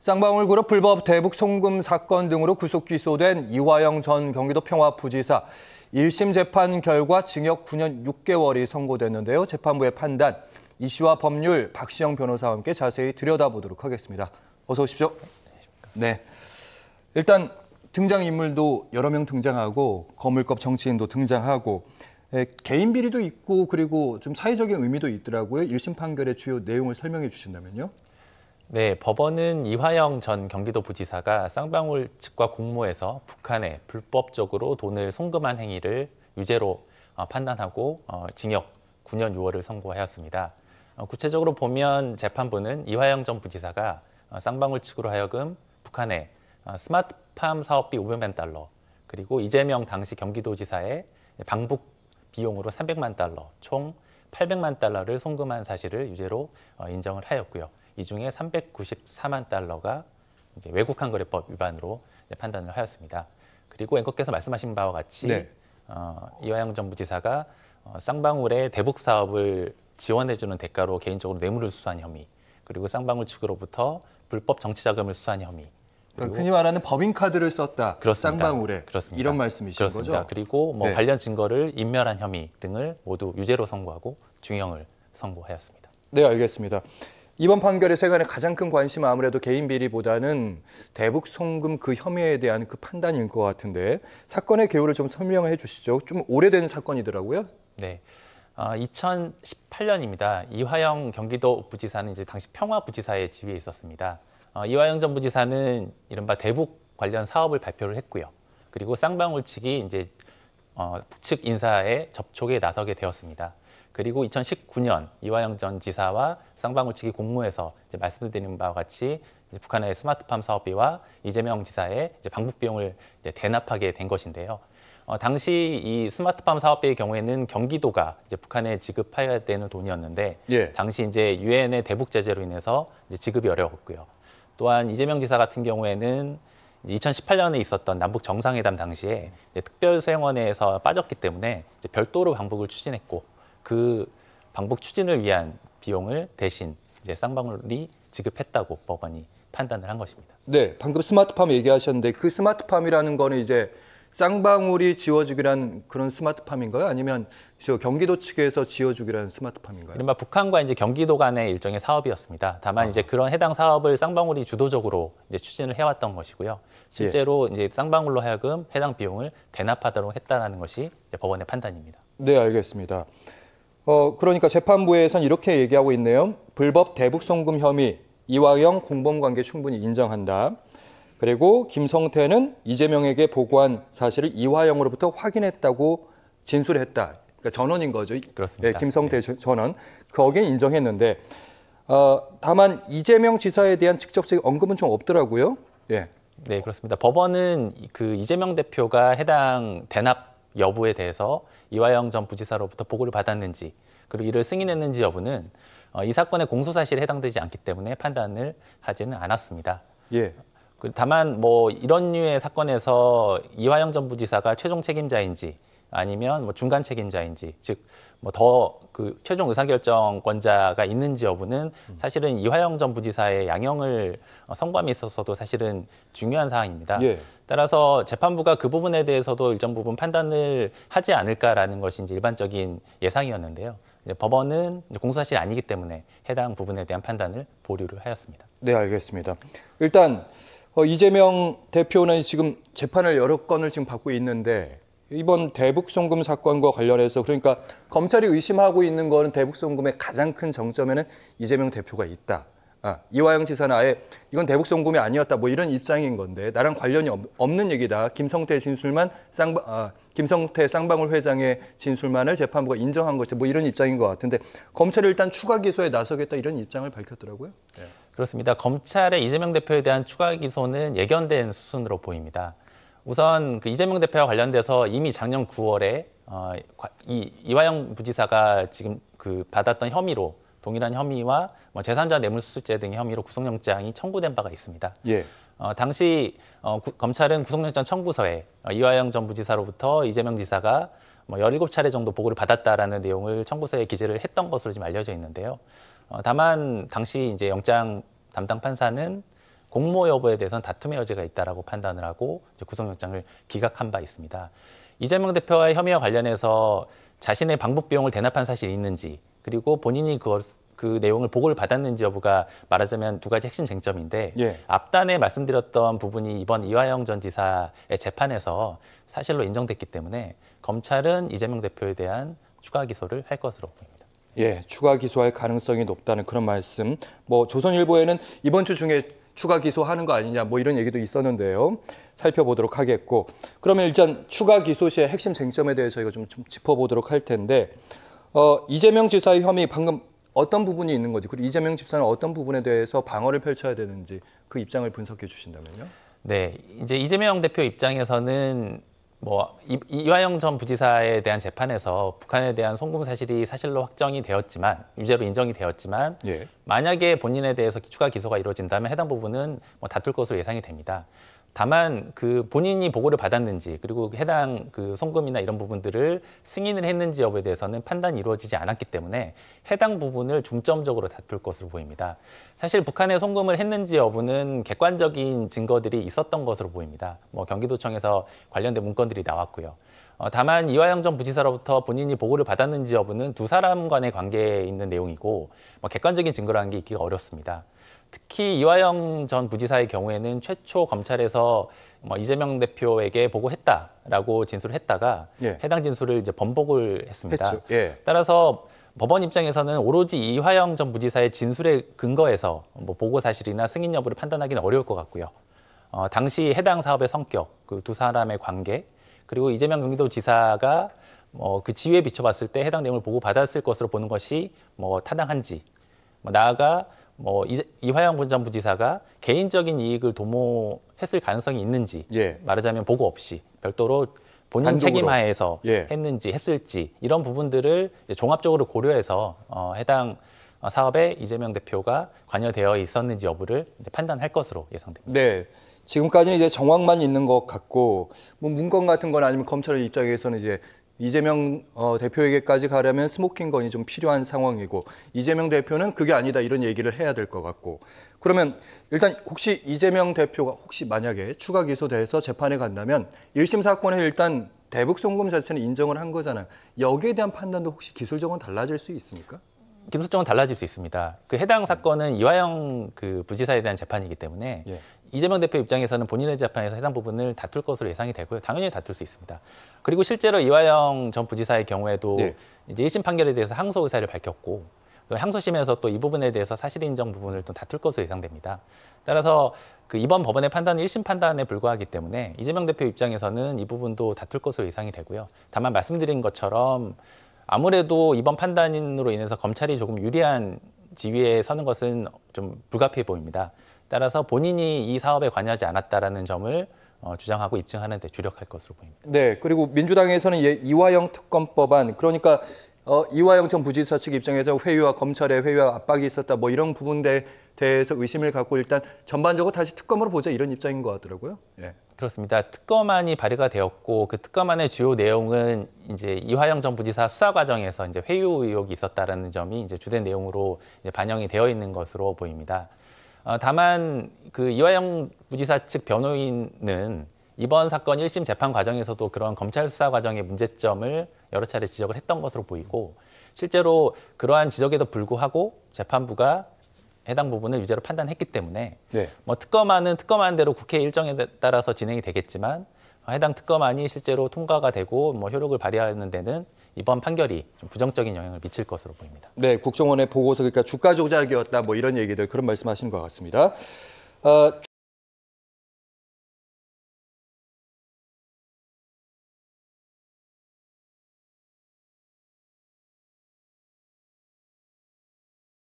쌍방울 그룹 불법 대북 송금 사건 등으로 구속 기소된 이화영 전 경기도 평화부지사 1심 재판 결과 징역 9년 6개월이 선고됐는데요. 재판부의 판단, 이슈와 법률 박시영 변호사와 함께 자세히 들여다보도록 하겠습니다. 어서 오십시오. 네. 일단 등장인물도 여러 명 등장하고 거물급 정치인도 등장하고 개인 비리도 있고 그리고 좀 사회적인 의미도 있더라고요. 1심 판결의 주요 내용을 설명해 주신다면요. 네, 법원은 이화영 전 경기도부지사가 쌍방울 측과 공모해서 북한에 불법적으로 돈을 송금한 행위를 유죄로 판단하고 징역 9년 6월을 선고하였습니다. 구체적으로 보면 재판부는 이화영 전 부지사가 쌍방울 측으로 하여금 북한에 스마트팜 사업비 500만 달러, 그리고 이재명 당시 경기도지사의 방북 비용으로 300만 달러, 총 800만 달러를 송금한 사실을 유죄로 인정을 하였고요. 이 중에 394만 달러가 이제 외국환 거래법 위반으로 판단을 하였습니다. 그리고 앵커께서 말씀하신 바와 같이 네. 이화영 전 부지사가 쌍방울의 대북 사업을 지원해주는 대가로 개인적으로 뇌물을 수수한 혐의, 그리고 쌍방울 측으로부터 불법 정치 자금을 수수한 혐의. 그러니까 흔히 말하는 법인카드를 썼다. 그렇습니다. 쌍방울에. 그렇습니다. 이런 말씀이신 그렇습니다. 거죠? 그리고 네. 관련 증거를 인멸한 혐의 등을 모두 유죄로 선고하고 중형을 선고하였습니다. 네, 알겠습니다. 이번 판결의 세간의 가장 큰 관심은 아무래도 개인 비리보다는 대북 송금 그 혐의에 대한 그 판단인 것 같은데 사건의 개요를 좀 설명해 주시죠. 좀 오래된 사건이더라고요. 네, 2018년입니다. 이화영 경기도 부지사는 이제 당시 평화부지사의 지위에 있었습니다. 이화영 전 부지사는 이른바 대북 관련 사업을 발표를 했고요. 그리고 쌍방울 측이 이제 북측 인사에 접촉에 나서게 되었습니다. 그리고 2019년 이화영 전 지사와 쌍방울 측이 공모해서 이제 말씀드린 바와 같이 이제 북한의 스마트팜 사업비와 이재명 지사의 이제 방북 비용을 이제 대납하게 된 것인데요. 당시 이 스마트팜 사업비의 경우에는 경기도가 이제 북한에 지급해야 되는 돈이었는데 예. 당시 이제 유엔의 대북 제재로 인해서 이제 지급이 어려웠고요. 또한 이재명 지사 같은 경우에는 2018년에 있었던 남북 정상회담 당시에 이제 특별수행원회에서 빠졌기 때문에 이제 별도로 방북을 추진했고 그 방북 추진을 위한 비용을 대신 이제 쌍방울이 지급했다고 법원이 판단을 한 것입니다. 네, 방금 스마트팜 얘기하셨는데 그 스마트팜이라는 거는 이제 쌍방울이 지어주기로 한 그런 스마트팜인가요? 아니면 저 경기도 측에서 지어주기로 한 스마트팜인가요? 이른바 북한과 이제 경기도 간의 일종의 사업이었습니다. 다만 이제 그런 해당 사업을 쌍방울이 주도적으로 이제 추진을 해왔던 것이고요. 실제로 이제 쌍방울로 하여금 해당 비용을 대납하도록 했다라는 것이 이제 법원의 판단입니다. 네, 알겠습니다. 그러니까 재판부에선 이렇게 얘기하고 있네요. 불법 대북 송금 혐의, 이화영 공범관계 충분히 인정한다. 그리고 김성태는 이재명에게 보고한 사실을 이화영으로부터 확인했다고 진술했다. 그러니까 전원인 거죠. 그렇습니다. 네, 김성태 전원. 거기는 인정했는데 다만 이재명 지사에 대한 직접적인 언급은 좀 없더라고요. 예. 네, 그렇습니다. 법원은 그 이재명 대표가 해당 대납 여부에 대해서 이화영 전 부지사로부터 보고를 받았는지 그리고 이를 승인했는지 여부는 이 사건의 공소 사실에 해당되지 않기 때문에 판단을 하지는 않았습니다. 예. 다만 뭐 이런 류의 사건에서 이화영 전 부지사가 최종 책임자인지 아니면 뭐 중간 책임자인지 즉 뭐 더 그 최종 의사결정권자가 있는지 여부는 사실은 이화영 전 부지사의 양형을 선고함에 있어서도 사실은 중요한 사항입니다. 예. 따라서 재판부가 그 부분에 대해서도 일정 부분 판단을 하지 않을까라는 것이 이제 일반적인 예상이었는데요. 이제 법원은 공소사실이 아니기 때문에 해당 부분에 대한 판단을 보류를 하였습니다. 네, 알겠습니다. 일단 이재명 대표는 지금 재판을 여러 건을 지금 받고 있는데 이번 대북 송금 사건과 관련해서 그러니까 검찰이 의심하고 있는 거는 대북 송금의 가장 큰 정점에는 이재명 대표가 있다. 이화영 지사는 아예 이건 대북 송금이 아니었다. 뭐 이런 입장인 건데 나랑 관련이 없는 얘기다. 김성태 진술만 김성태 쌍방울 회장의 진술만을 재판부가 인정한 것이 뭐 이런 입장인 것 같은데 검찰이 일단 추가 기소에 나서겠다 이런 입장을 밝혔더라고요. 네. 그렇습니다. 검찰의 이재명 대표에 대한 추가 기소는 예견된 수순으로 보입니다. 우선 그 이재명 대표와 관련돼서 이미 작년 9월에 이화영 부지사가 지금 그 받았던 혐의로 동일한 혐의와 뭐 제3자 뇌물수수죄 등의 혐의로 구속영장이 청구된 바가 있습니다. 예. 당시 검찰은 구속영장 청구서에 이화영 전 부지사로부터 이재명 지사가 뭐 17차례 정도 보고를 받았다라는 내용을 청구서에 기재를 했던 것으로 지금 알려져 있는데요. 다만 당시 이제 영장 담당 판사는 공모 여부에 대해서는 다툼의 여지가 있다라고 판단을 하고 이제 구속영장을 기각한 바 있습니다. 이재명 대표와의 혐의와 관련해서 자신의 방북 비용을 대납한 사실이 있는지, 그리고 본인이 그 내용을 보고를 받았는지 여부가 말하자면 두 가지 핵심 쟁점인데, 예. 앞단에 말씀드렸던 부분이 이번 이화영 전 지사의 재판에서 사실로 인정됐기 때문에 검찰은 이재명 대표에 대한 추가 기소를 할 것으로 보입니다. 예, 추가 기소할 가능성이 높다는 그런 말씀. 뭐 조선일보에는 이번 주 중에 추가 기소하는 거 아니냐 뭐 이런 얘기도 있었는데요. 살펴보도록 하겠고, 그러면 일단 추가 기소 시의 핵심 쟁점에 대해서 저희가 좀 짚어보도록 할 텐데, 이재명 지사의 혐의 방금 어떤 부분이 있는 거지, 그리고 이재명 지사는 어떤 부분에 대해서 방어를 펼쳐야 되는지 그 입장을 분석해 주신다면요. 네, 이제 이재명 대표 입장에서는 뭐 이화영 전 부지사에 대한 재판에서 북한에 대한 송금 사실이 사실로 확정이 되었지만, 유죄로 인정이 되었지만, 예. 만약에 본인에 대해서 추가 기소가 이루어진다면 해당 부분은 뭐 다툴 것으로 예상이 됩니다. 다만 그 본인이 보고를 받았는지, 그리고 해당 그 송금이나 이런 부분들을 승인을 했는지 여부에 대해서는 판단이 이루어지지 않았기 때문에 해당 부분을 중점적으로 다툴 것으로 보입니다. 사실 북한에 송금을 했는지 여부는 객관적인 증거들이 있었던 것으로 보입니다. 뭐 경기도청에서 관련된 문건들이 나왔고요. 다만 이화영 전 부지사로부터 본인이 보고를 받았는지 여부는 두 사람 간의 관계에 있는 내용이고, 뭐 객관적인 증거라는 게 있기가 어렵습니다. 특히 이화영 전 부지사의 경우에는 최초 검찰에서 뭐 이재명 대표에게 보고했다라고 진술을 했다가 예. 해당 진술을 이제 번복을 했습니다. 했죠. 예. 따라서 법원 입장에서는 오로지 이화영 전 부지사의 진술에 근거해서 뭐 보고 사실이나 승인 여부를 판단하기는 어려울 것 같고요. 당시 해당 사업의 성격, 그 두 사람의 관계, 그리고 이재명 경기도지사가 그 지위에 비춰봤을 때 해당 내용을 보고 받았을 것으로 보는 것이 뭐 타당한지, 나아가 이화영 전 부지사가 개인적인 이익을 도모했을 가능성이 있는지, 예. 말하자면 보고 없이 별도로 본인 단독으로. 책임하에서 예. 했는지 했을지, 이런 부분들을 이제 종합적으로 고려해서 해당 사업에 이재명 대표가 관여되어 있었는지 여부를 이제 판단할 것으로 예상됩니다. 네. 지금까지는 이제 정황만 있는 것 같고, 뭐 문건 같은 건 아니면 검찰의 입장에서는 이제 이재명 대표에게까지 가려면 스모킹건이 좀 필요한 상황이고, 이재명 대표는 그게 아니다 이런 얘기를 해야 될 것 같고, 그러면 일단 혹시 이재명 대표가 혹시 만약에 추가 기소돼서 재판에 간다면 1심 사건에 일단 대북 송금 자체는 인정을 한 거잖아요. 여기에 대한 판단도 혹시 기술적으로 달라질 수 있습니까? 기술적으로 달라질 수 있습니다. 그 해당 사건은 이화영 그 부지사에 대한 재판이기 때문에 예. 이재명 대표 입장에서는 본인의 재판에서 해당 부분을 다툴 것으로 예상이 되고요. 당연히 다툴 수 있습니다. 그리고 실제로 이화영 전 부지사의 경우에도 네. 이제 1심 판결에 대해서 항소 의사를 밝혔고, 그 항소심에서 또 이 부분에 대해서 사실 인정 부분을 또 다툴 것으로 예상됩니다. 따라서 그 이번 법원의 판단은 1심 판단에 불과하기 때문에 이재명 대표 입장에서는 이 부분도 다툴 것으로 예상이 되고요. 다만 말씀드린 것처럼 아무래도 이번 판단으로 인해서 검찰이 조금 유리한 지위에 서는 것은 좀 불가피해 보입니다. 따라서 본인이 이 사업에 관여하지 않았다라는 점을 주장하고 입증하는 데 주력할 것으로 보입니다. 네. 그리고 민주당에서는 이화영 특검법안, 그러니까 이화영 전 부지사 측 입장에서 회유와 검찰의 회유와 압박이 있었다 뭐 이런 부분에 대해서 의심을 갖고 일단 전반적으로 다시 특검으로 보자 이런 입장인 것 같더라고요. 예. 그렇습니다. 특검안이 발의가 되었고, 그 특검안의 주요 내용은 이제 이화영 전 부지사 수사 과정에서 이제 회유 의혹이 있었다라는 점이 이제 주된 내용으로 이제 반영이 되어 있는 것으로 보입니다. 다만 그 이화영 부지사 측 변호인은 이번 사건 1심 재판 과정에서도 그런 검찰 수사 과정의 문제점을 여러 차례 지적을 했던 것으로 보이고, 실제로 그러한 지적에도 불구하고 재판부가 해당 부분을 유죄로 판단했기 때문에 네. 뭐 특검안은 특검안대로 국회 일정에 따라서 진행이 되겠지만, 해당 특검안이 실제로 통과가 되고 뭐 효력을 발휘하는 데는 이번 판결이 좀 부정적인 영향을 미칠 것으로 보입니다. 네, 국정원의 보고서, 그러니까 주가 조작이었다 뭐 이런 얘기들, 그런 말씀하시는 것 같습니다.